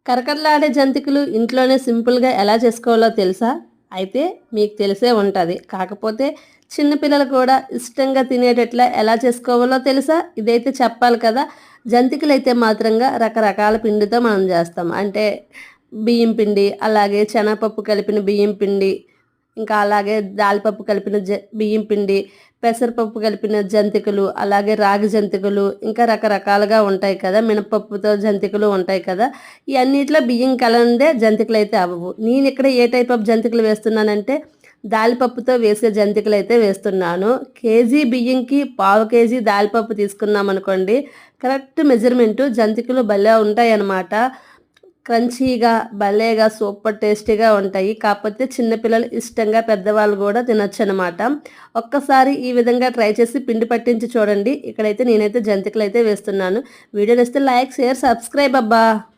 కరకరలాడే జంతికలు ఇంట్లోనే సింపుల్‌గా ఎలా చేసుకోవాలో తెలుసా? అయితే మీకు తెలిసే ఉంటది. కాకపోతే చిన్న పిల్లలు కూడా ఇష్టంగా తినేటట్లా ఎలా చేసుకోవాలో తెలుసా? ఇదైతే చెప్పాలి కదా! జంతికలైతే మాత్రంగా రకరకాల పిండితో మనం జేస్తాం. అంటే బియ్యం పిండి, అలాగే శనగపప్పు కలిపిన బియ్యం పిండి, ఇంకా అలాగే దాలిపప్పు కలిపిన బియ్యం పిండి, పెసరపప్పు కలిపిన జంతికలు, అలాగే రాగి జంతికలు, ఇంకా రకరకాలుగా ఉంటాయి కదా! మినపప్పుతో జంతికలు ఉంటాయి కదా! ఈ అన్నిట్లో బియ్యం కలందే జంతికలైతే అవ్వవు. నేనిక్కడ ఏ టైప్ ఆఫ్ జంతికలు వేస్తున్నానంటే, దాలిపప్పుతో వేసే జంతికలైతే వేస్తున్నాను. కేజీ బియ్యంకి పావు కేజీ దాలిపప్పు తీసుకున్నామనుకోండి, కరెక్ట్ మెజర్‌మెంటు జంతికలు భలే ఉంటాయన్నమాట. క్రంచీగా, భలేగా సూపర్ టేస్టీగా ఉంటాయి. కాకపోతే చిన్న పిల్లలు ఇష్టంగా పెద్దవాళ్ళు గూడా తినొచ్చనమాట. ఒక్కసారి ఈ విధంగా ట్రై చేసి పిండి పట్టించి చూడండి. ఇక్కడైతే నేనైతే జంతికలైతే వేస్తున్నాను. వీడియో నచ్చితే లైక్, షేర్, సబ్స్క్రైబ్ అబ్బా!